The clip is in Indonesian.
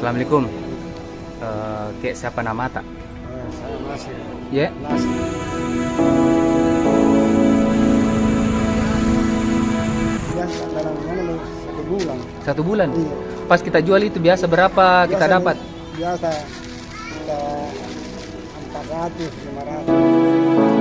Assalamualaikum. Kek siapa nama tak? Saya masih. Ya. Masih. Biasa dalam mana nih 1 bulan. 1 bulan. Iya. Pas kita jual itu biasa berapa kita Biasa dapat? Biasa kita 400, 500.